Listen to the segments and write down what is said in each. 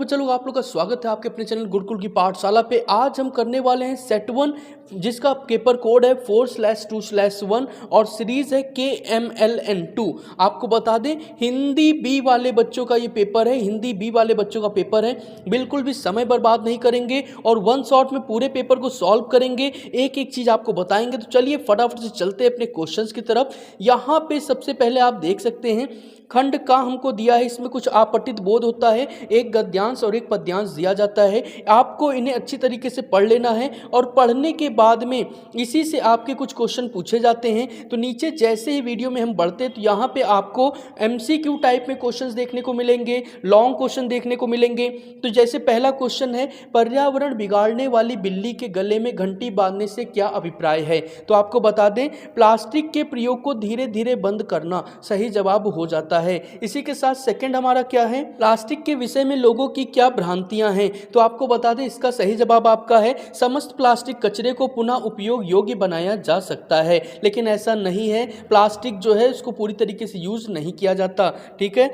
बच्चा लोग, आप लोग का स्वागत है आपके अपने चैनल गुरुकुल की पाठशाला पे। आज हम करने वाले हैं सेट 1, जिसका पेपर कोड है 4/2/1 और सीरीज है KMLN2। आपको बता दें, हिंदी बी वाले बच्चों का ये पेपर है, हिंदी बी वाले बच्चों का पेपर है। बिल्कुल भी समय बर्बाद नहीं करेंगे और वन शॉट में पूरे पेपर को सॉल्व करेंगे, एक एक चीज़ आपको बताएंगे। तो चलिए फटाफट से चलते हैं अपने क्वेश्चंस की तरफ। यहाँ पे सबसे पहले आप देख सकते हैं खंड का हमको दिया है, इसमें कुछ आपतित बोध होता है, एक गद्यांश और एक पद्यांश दिया जाता है। आपको इन्हें अच्छी तरीके से पढ़ लेना है और पढ़ने के बाद में इसी से आपके कुछ क्वेश्चन पूछे जाते हैं। तो नीचे जैसे ही वीडियो में हम बढ़ते हैं तो यहाँ पे आपको MCQ टाइप में क्वेश्चंस देखने को मिलेंगे, लॉन्ग क्वेश्चन देखने को मिलेंगे। तो जैसे पहला क्वेश्चन है, पर्यावरण बिगाड़ने वाली बिल्ली के गले में घंटी बांधने से क्या अभिप्राय है। तो आपको बता दें, प्लास्टिक के प्रयोग को धीरे धीरे बंद करना सही जवाब हो जाता है। इसी के साथ सेकंड हमारा क्या है, प्लास्टिक के विषय में लोगों की क्या भ्रांतियां हैं। तो आपको बता दें, इसका सही जवाब आपका है, समस्त प्लास्टिक कचरे को पुनः उपयोग योग्य बनाया जा सकता है। लेकिन ऐसा नहीं है, प्लास्टिक जो है उसको पूरी तरीके से यूज नहीं किया जाता। ठीक है।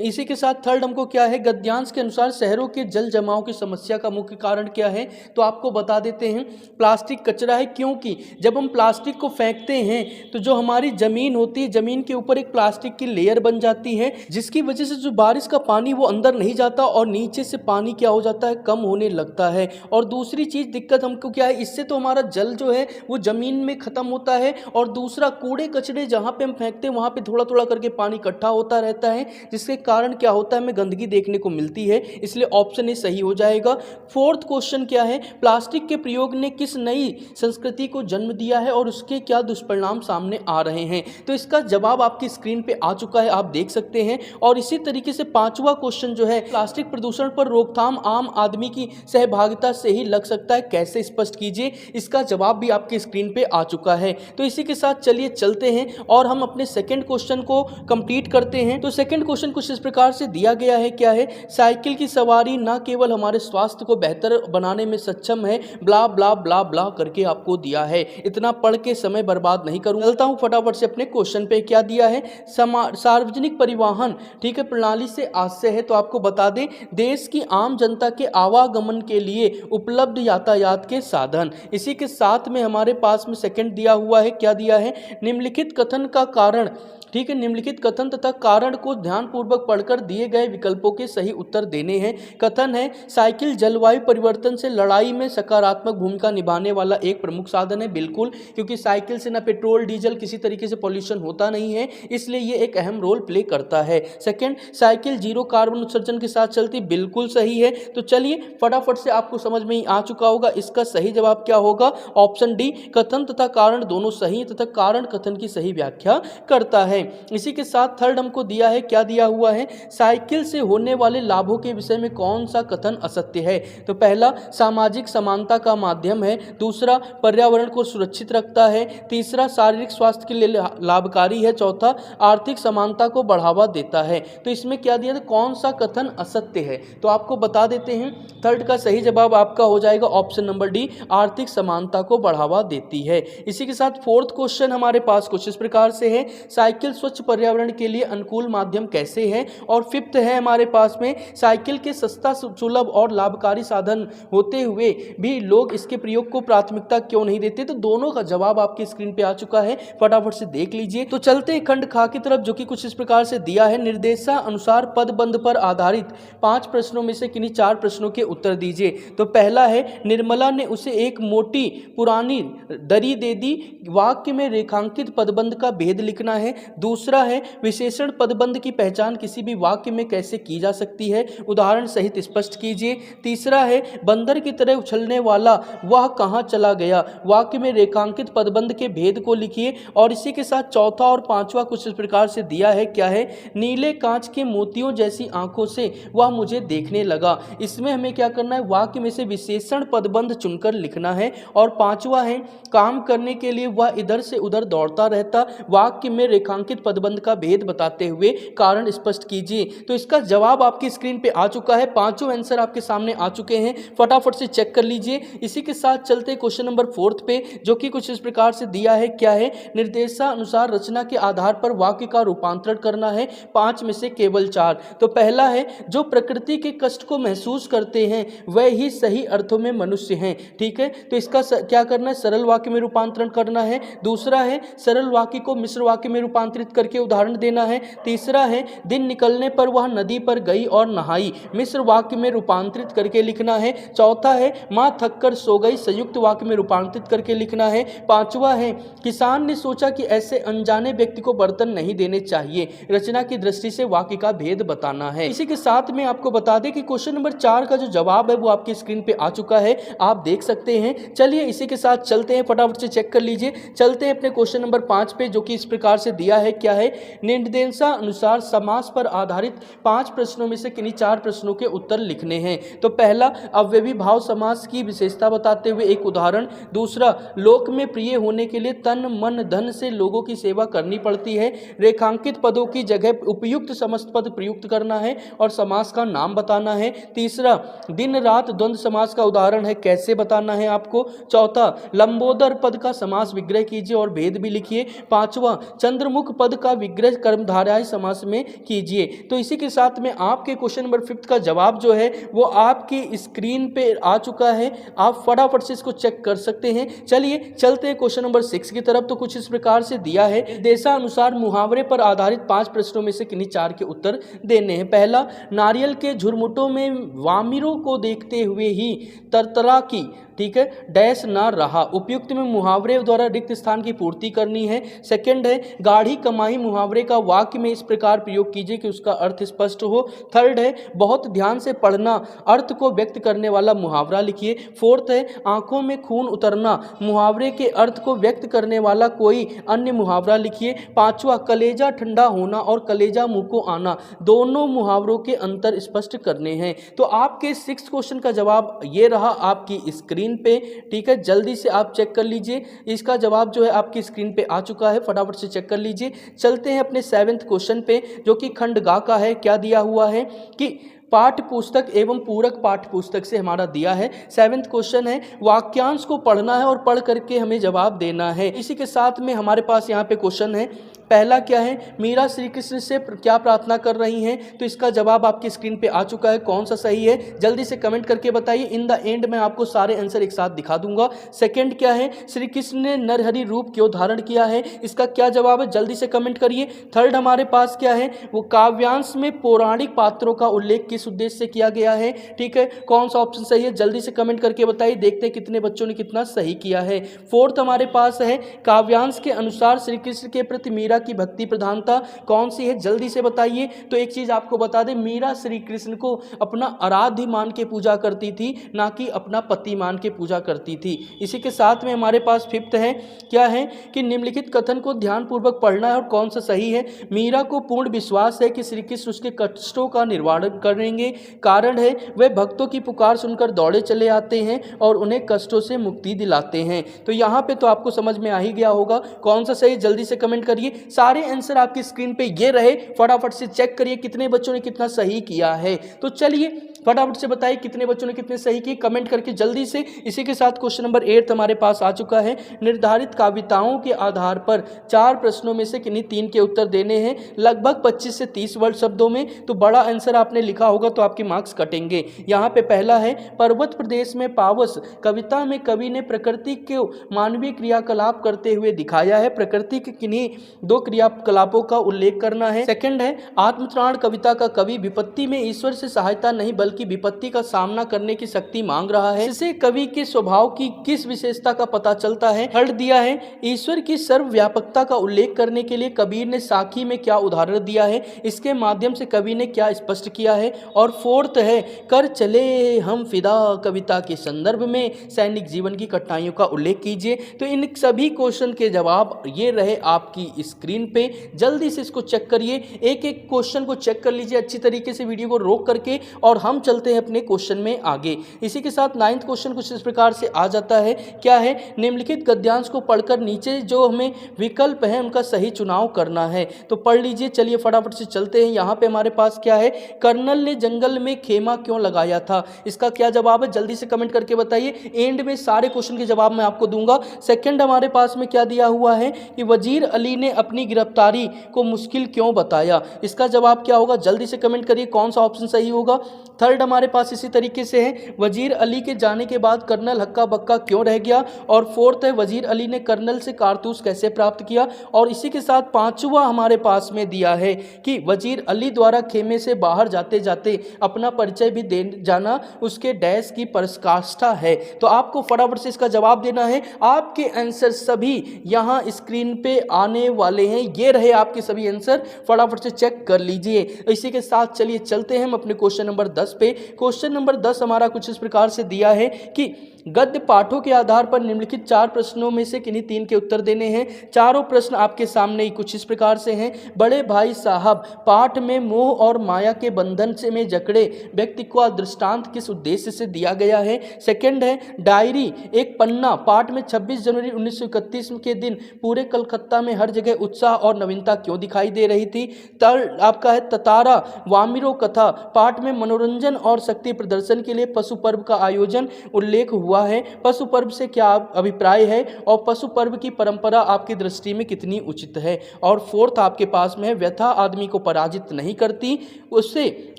इसी के साथ थर्ड हमको क्या है, गद्यांश के अनुसार शहरों के जल जमाव की समस्या का मुख्य कारण क्या है। तो आपको बता देते हैं, प्लास्टिक कचरा है, क्योंकि जब हम प्लास्टिक को फेंकते हैं तो जो हमारी जमीन होती है, जमीन के ऊपर एक प्लास्टिक की लेयर बन जाती है, जिसकी वजह से जो बारिश का पानी वो अंदर नहीं जाता और नीचे से पानी क्या हो जाता है, कम होने लगता है। और दूसरी चीज दिक्कत हमको क्या है, इससे तो हमारा जल जो है वो जमीन में खत्म होता है। और दूसरा, कूड़े कचरे जहां पे हम फेंकते हैं वहां पे थोड़ा थोड़ा करके पानी इकट्ठा होता रहता है, जिसके कारण क्या होता है, हमें गंदगी देखने को मिलती है। इसलिए ऑप्शन ए सही हो जाएगा। फोर्थ क्वेश्चन क्या है, प्लास्टिक के प्रयोग ने किस नई संस्कृति को जन्म दिया है और उसके क्या दुष्परिणाम सामने आ रहे हैं। तो इसका जवाब आपकी स्क्रीन पे आ चुका है, आप देख सकते हैं। और इसी तरीके से पांचवा क्वेश्चन जो है, प्लास्टिक प्रदूषण पर रोकथाम आम आदमी की सहभागिता से ही लग सकता है, कैसे स्पष्ट कीजिए। इसका जवाब भी आपकी स्क्रीन पे आ चुका है। तो इसी के साथ चलिए चलते हैं और हम अपने सेकंड क्वेश्चन को कंप्लीट करते हैं। तो सेकंड क्वेश्चन कुछ इस प्रकार से दिया गया है, क्या है, साइकिल की सवारी न केवल हमारे स्वास्थ्य को बेहतर बनाने में सक्षम है, ब्ला ब्ला ब्ला ब्ला करके आपको दिया है। इतना पढ़ के समय बर्बाद नहीं करूंगा, चलता हूं फटाफट से अपने क्वेश्चन पे। क्या दिया है, सार्वजनिक परिवहन, ठीक है, प्रणाली से आशय है। तो आपको बता दें, देश की आम जनता के आवागमन के लिए उपलब्ध यातायात के साधन। इसी के साथ में हमारे पास में सेकंड दिया हुआ है, क्या दिया है, निम्नलिखित कथन का कारण, ठीक है, निम्नलिखित कथन तथा कारण को ध्यानपूर्वक पढ़कर दिए गए विकल्पों के सही उत्तर देने हैं। कथन है, साइकिल जलवायु परिवर्तन से लड़ाई में सकारात्मक भूमिका निभाने वाला एक प्रमुख साधन है। बिल्कुल, क्योंकि साइकिल से ना पेट्रोल डीजल किसी तरीके से पॉल्यूशन होता नहीं है, इसलिए ये एक अहम रोल प्ले करता है। सेकंड, साइकिल जीरो कार्बन उत्सर्जन के साथ चलती, बिल्कुल सही है। तो चलिए फटाफट से, आपको समझ में ही आ चुका होगा, इसका सही जवाब क्या होगा, ऑप्शन डी, कथन तथा कारण दोनों सही तथा कारण कथन की सही व्याख्या करता है। इसी के साथ थर्ड हमको दिया है, क्या दिया हुआ है, साइकिल से होने वाले लाभों के विषय में कौन सा कथन असत्य है। तो पहला, सामाजिक समानता का माध्यम है। दूसरा, पर्यावरण को सुरक्षित रखता है। तीसरा, शारीरिक स्वास्थ्य के लिए लाभकारी है। चौथा, आर्थिक समानता को बढ़ावा देता है। तो इसमें क्या दिया था, कौन सा कथन असत्य है। तो आपको बता देते हैं, थर्ड का सही जवाब आपका हो जाएगा ऑप्शन नंबर डी, आर्थिक समानता को बढ़ावा देती है। इसी के साथ फोर्थ क्वेश्चन हमारे पास कुछ इस प्रकार से है, साइकिल स्वच्छ पर्यावरण के लिए अनुकूल माध्यम कैसे है। और फिफ्थ है हमारे पास में, साइकिल के सस्ता सुलभ और लाभकारी साधन होते हुए भी लोग इसके प्रयोग को प्राथमिकता क्यों नहीं देते। तो दोनों का जवाब आपकी स्क्रीन पे आ चुका है, फटाफट से देख लीजिए। तो चलते हैं खंड खा की तरफ, जो कि कुछ इस प्रकार से दिया है, निर्देशानुसार पदबंध पर आधारित 5 प्रश्नों में से किन्हीं 4 प्रश्नों के उत्तर दीजिए। तो पहला है, निर्मला ने उसे एक मोटी पुरानी दरी दे दी, वाक्य में रेखांकित पदबंध का भेद लिखना है। दूसरा है, विशेषण पदबंध की पहचान किसी भी वाक्य में कैसे की जा सकती है, उदाहरण सहित स्पष्ट कीजिए। तीसरा है, बंदर की तरह उछलने वाला वह कहां चला गया, वाक्य में रेखांकित पदबंध के भेद को लिखिए। और इसी के साथ चौथा और पांचवा कुछ इस प्रकार से दिया है, क्या है, नीले कांच के मोतियों जैसी आंखों से वह मुझे देखने लगा। इसमें हमें क्या करना है, वाक्य में से विशेषण पदबंध चुनकर लिखना है। और पांचवा है, काम करने के लिए वह इधर से उधर दौड़ता रहता, वाक्य में रेखांकित पदबंध का भेद बताते हुए कारण स्पष्ट कीजिए। तो इसका जवाब आपकी स्क्रीन पे आ चुका है, पांचों आंसर आपके सामने आ चुके हैं, फटाफट से चेक कर लीजिए। इसी के साथ चलते क्वेश्चन नंबर 4 पे, जो कि कुछ इस प्रकार से दिया है, क्या है, निर्देशानुसार रचना के आधार पर वाक्य का रूपांतरण करना करना है 5 में से केवल 4। तो पहला है, जो प्रकृति के कष्ट को महसूस करते हैं वह ही सही अर्थों में मनुष्य हैं। ठीक है, तो इसका क्या करना है, सरल वाक्य में रूपांतरण करना है। दूसरा है, सरल वाक्य को मिश्र वाक्य में रूपांतरित करके उदाहरण देना है। तीसरा है, दिन निकलने पर वह नदी पर गई और नहाई, मिश्र वाक्य में रूपांतरित करके लिखना है। चौथा है, मां थक कर सो गई, संयुक्त वाक्य में रूपांतरित करके लिखना है। पांचवा है, किसान ने सोचा कि ऐसे अनजाने व्यक्ति को बर्तन नहीं देने चाहिए, रचना की दृष्टि से वाक्य का भेद बताना है। इसी के साथ में आपको बता दें कि क्वेश्चन नंबर 4 का जो जवाब है वो आपकी स्क्रीन पे आ चुका है, आप देख सकते हैं। चलिए इसी के साथ चलते हैं, फटाफट से चेक कर लीजिए। चलते हैं अपने क्वेश्चन नंबर 5 पे, जो कि इस प्रकार से दिया है। क्या है, निर्देशानुसार समास पर आधारित 5 प्रश्नों में से किन्हीं 4 प्रश्नों के उत्तर लिखने हैं। तो पहला, अव्ययी भाव समास की विशेषता बताते हुए एक उदाहरण। दूसरा, लोक में प्रिय होने के लिए तन मन धन से लोगों की सेवा करनी पड़ती है, रेखांकित पदों की जगह उपयुक्त समस्त पद प्रयुक्त करना है और समास का नाम बताना है। तीसरा, दिन रात द्वंद्व समास का उदाहरण है, कैसे बताना है आपको। चौथा, लंबोदर पद का समास विग्रह कीजिए और भेद भी लिखिए। पांचवा, चंद्रमुख पद का विग्रह कर्मधारय समास में कीजिए। तो इसी के साथ में आपके क्वेश्चन नंबर 5 का जवाब जो है वो आपकी स्क्रीन पे आ चुका है, आप फटाफट से इसको चेक कर सकते हैं। चलिए चलते हैं क्वेश्चन नंबर 6 की तरफ। तो कुछ इस प्रकार से दिया है, देशानुसार मुहावरे पर आधारित 5 प्रश्नों में से किन्हीं 4 के उत्तर देने हैं। पहला, नारियल के झुरमुटों में वामिरों को देखते हुए ही तरतरा की, ठीक है, डैश ना रहा, उपयुक्त में मुहावरे द्वारा रिक्त स्थान की पूर्ति करनी है। सेकंड है, गाढ़ी कमाई मुहावरे का वाक्य में इस प्रकार प्रयोग कीजिए कि उसका अर्थ स्पष्ट हो। थर्ड है, बहुत ध्यान से पढ़ना, अर्थ को व्यक्त करने वाला मुहावरा लिखिए। फोर्थ है, आंखों में खून उतरना, मुहावरे के अर्थ को व्यक्त करने वाला कोई अन्य मुहावरा लिखिए। पांचवा, कलेजा ठंडा होना और कलेजा मुंह को आना, दोनों मुहावरों के अंतर स्पष्ट करने हैं। तो आपके 6 क्वेश्चन का जवाब ये रहा आपकी स्क्रीन पे। ठीक है, जल्दी से आप चेक कर लीजिए, इसका जवाब जो है आपकी स्क्रीन पे आ चुका है, फटाफट से चेक कर लीजिए। चलते हैं अपने 7वें क्वेश्चन पे, जो कि खंड गा का है। क्या दिया हुआ है कि पाठ्य पुस्तक एवं पूरक पाठ्य पुस्तक से हमारा दिया है। 7वां क्वेश्चन है, वाक्यांश को पढ़ना है और पढ़ करके हमें जवाब देना है। इसी के साथ में हमारे पास यहाँ पे क्वेश्चन है, पहला क्या है, मीरा श्री कृष्ण से क्या प्रार्थना कर रही हैं। तो इसका जवाब आपकी स्क्रीन पे आ चुका है, कौन सा सही है जल्दी से कमेंट करके बताइए। इन द एंड में आपको सारे आंसर एक साथ दिखा दूंगा। सेकंड क्या है, श्री कृष्ण ने नरहरि रूप क्यों धारण किया है, इसका क्या जवाब है जल्दी से कमेंट करिए। थर्ड हमारे पास क्या है, वो काव्यांश में पौराणिक पात्रों का उल्लेख किस उद्देश्य से किया गया है। ठीक है, कौन सा ऑप्शन सही है जल्दी से कमेंट करके बताइए, देखते हैं कितने बच्चों ने कितना सही किया है। फोर्थ हमारे पास है, काव्यांश के अनुसार श्री कृष्ण के प्रति मीरा की भक्ति प्रधानता कौन सी है जल्दी से बताइए। तो एक चीज आपको बता दें, मीरा श्री कृष्ण को अपना आराध्य मान के पूजा करती थी, ना कि अपना पति मान के पूजा करती थी। इसी के साथ में हमारे पास फिफ्थ है, क्या है कि निम्नलिखित कथन को ध्यानपूर्वक पढ़ना है और कौन सा सही है। मीरा को पूर्ण विश्वास है कि श्री कृष्ण उसके कष्टों का निवारण करेंगे, कारण है वे भक्तों की पुकार सुनकर दौड़े चले आते हैं और उन्हें कष्टों से मुक्ति दिलाते हैं। तो यहाँ पे तो आपको समझ में आ ही गया होगा कौन सा सही, जल्दी से कमेंट करिए। सारे आंसर आपकी स्क्रीन पे ये रहे, फटाफट से चेक करिए कितने बच्चों ने कितना सही किया है। तो चलिए फटाफट से बताइए कितने बच्चों ने कितने सही किए, कमेंट करके जल्दी से। इसी के साथ क्वेश्चन नंबर 8 हमारे पास आ चुका है, निर्धारित काव्यताओं के आधार पर 4 प्रश्नों में से किन्हीं 3 के उत्तर देने हैं, लगभग 25 से 30 वर्ड शब्दों में। तो बड़ा आंसर आपने लिखा होगा तो आपके मार्क्स कटेंगे। यहाँ पे पहला है, पर्वत प्रदेश में पावस कविता में कवि ने प्रकृति को मानवीय क्रियाकलाप करते हुए दिखाया है, प्रकृति के किन्हीं 2 क्रियाकलापों का उल्लेख करना है। सेकंड है, आत्मत्राण कविता का कवि विपत्ति में ईश्वर से सहायता नहीं बल्कि विपत्ति का सामना करने की शक्ति मांग रहा है, इससे कवि के स्वभाव की किस विशेषता का पता चलता है। थर्ड दिया है, ईश्वर की सर्वव्यापकता का उल्लेख करने के लिए कबीर ने साखी में क्या उदाहरण दिया है, इसके माध्यम से कवि ने क्या स्पष्ट किया है। और फोर्थ है, कर चले हम फिदा कविता के संदर्भ में सैनिक जीवन की कठिनाइयों का उल्लेख कीजिए। तो इन सभी क्वेश्चन के जवाब ये रहे आपकी स्क्रीन पे, जल्दी से इसको चेक करिए, एक एक क्वेश्चन को चेक कर लीजिए अच्छी तरीके से वीडियो को रोक करके, और हम चलते हैं अपने क्वेश्चन में आगे। इसी के साथ 9वां क्वेश्चन कुछ इस प्रकार से आ जाता है, क्या है, निम्नलिखित गद्यांश को पढ़कर नीचे जो हमें विकल्प है उनका सही चुनाव करना है। तो पढ़ लीजिए, चलिए फटाफट से चलते हैं। यहाँ पे हमारे पास क्या है, कर्नल ने जंगल में खेमा क्यों लगाया था, इसका क्या जवाब है जल्दी से कमेंट करके बताइए। एंड में सारे क्वेश्चन के जवाब मैं आपको दूंगा। सेकंड हमारे पास में क्या दिया हुआ है कि वजीर अली ने अपनी गिरफ्तारी को मुश्किल क्यों बताया? इसका जवाब क्या होगा? जल्दी से कमेंट करिए कौन सा ऑप्शन सही होगा। थर्ड हमारे पास इसी तरीके से है, वजीर अली के जाने के बाद कर्नल हक्का बक्का क्यों रह गया? और फोर्थ है, वजीर अली ने कर्नल से कारतूस कैसे प्राप्त किया? और इसी के साथ पांचवा हमारे पास में दिया है कि वजीर अली द्वारा खेमे से बाहर जाते जाते अपना परिचय भी दे जाना उसके डैश की पराकाष्ठा है। तो आपको फटाफट से इसका जवाब देना है। आपके आंसर सभी यहाँ स्क्रीन पे आने वाले हैं। ये रहे आपके सभी आंसर, फटाफट से चेक कर लीजिए। इसी के साथ चलिए चलते हैं हम अपने क्वेश्चन नंबर 10 पे। क्वेश्चन नंबर 10 हमारा कुछ इस प्रकार से दिया है कि गद्य पाठों के आधार पर निम्नलिखित 4 प्रश्नों में से किन्हीं 3 के उत्तर देने हैं। चारों प्रश्न आपके सामने ही कुछ इस प्रकार से हैं। बड़े भाई साहब पाठ में मोह और माया के बंधन से में जकड़े व्यक्ति को दृष्टांत किस उद्देश्य से दिया गया है? सेकंड है, डायरी एक पन्ना पाठ में 26 जनवरी 1931 के दिन पूरे कलकत्ता में हर जगह उत्साह और नवीनता क्यों दिखाई दे रही थी? थर्ड आपका है, ततारा वामिरो कथा पाठ में मनोरंजन और शक्ति प्रदर्शन के लिए पशु पर्व का आयोजन उल्लेख हुआ है। पशु पर्व से क्या अभिप्राय है और पशु पर्व की परंपरा आपकी दृष्टि में कितनी उचित है? और फोर्थ आपके पास में व्यथा आदमी को पराजित नहीं करती, उससे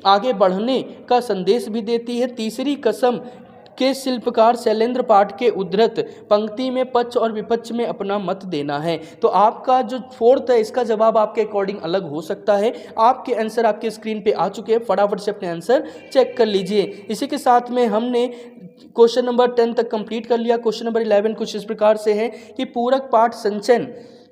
आगे बढ़ने का संदेश भी देती है। तीसरी कसम के शिल्पकार शैलेंद्र पाठ के उद्धृत पंक्ति में पक्ष और विपक्ष में अपना मत देना है। तो आपका जो फोर्थ है इसका जवाब आपके अकॉर्डिंग अलग हो सकता है। आपके आंसर आपके स्क्रीन पे आ चुके हैं, फटाफट से अपने आंसर चेक कर लीजिए। इसी के साथ में हमने क्वेश्चन नंबर 10 तक कंप्लीट कर लिया। क्वेश्चन नंबर 11 कुछ इस प्रकार से है कि पूरक पाठ संचयन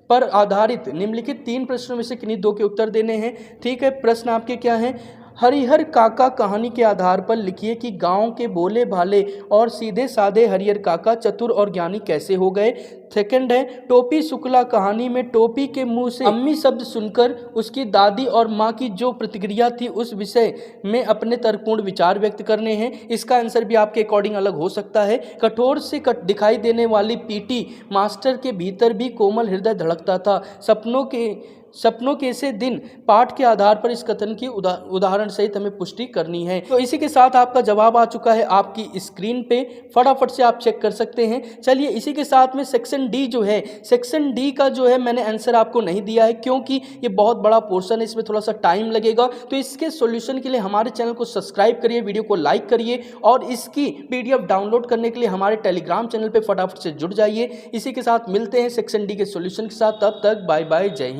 पर आधारित निम्नलिखित 3 प्रश्नों में से किन्हीं 2 के उत्तर देने हैं। ठीक है, प्रश्न आपके क्या हैं? हरिहर काका कहानी के आधार पर लिखिए कि गांव के भोले भाले और सीधे साधे हरिहर काका चतुर और ज्ञानी कैसे हो गए। सेकंड है, टोपी शुक्ला कहानी में टोपी के मुंह से अम्मी शब्द सुनकर उसकी दादी और माँ की जो प्रतिक्रिया थी उस विषय में अपने तर्कपूर्ण विचार व्यक्त करने हैं। इसका आंसर भी आपके अकॉर्डिंग अलग हो सकता है। कठोर से दिखाई देने वाली पीटी मास्टर के भीतर भी कोमल हृदय धड़कता था। सपनों के से दिन पाठ के आधार पर इस कथन की उदाहरण सहित हमें पुष्टि करनी है। तो इसी के साथ आपका जवाब आ चुका है आपकी स्क्रीन पे, फटाफट से आप चेक कर सकते हैं। चलिए इसी के साथ में सेक्शन डी जो है, सेक्शन डी का जो है मैंने आंसर आपको नहीं दिया है क्योंकि ये बहुत बड़ा पोर्शन है, इसमें थोड़ा सा टाइम लगेगा। तो इसके सॉल्यूशन के लिए हमारे चैनल को सब्सक्राइब करिए, वीडियो को लाइक करिए और इसकी PDF डाउनलोड करने के लिए हमारे टेलीग्राम चैनल पर फटाफट से जुड़ जाइए। इसी के साथ मिलते हैं सेक्शन डी के सॉल्यूशन के साथ, तब तक बाय बाय, जय हिंद।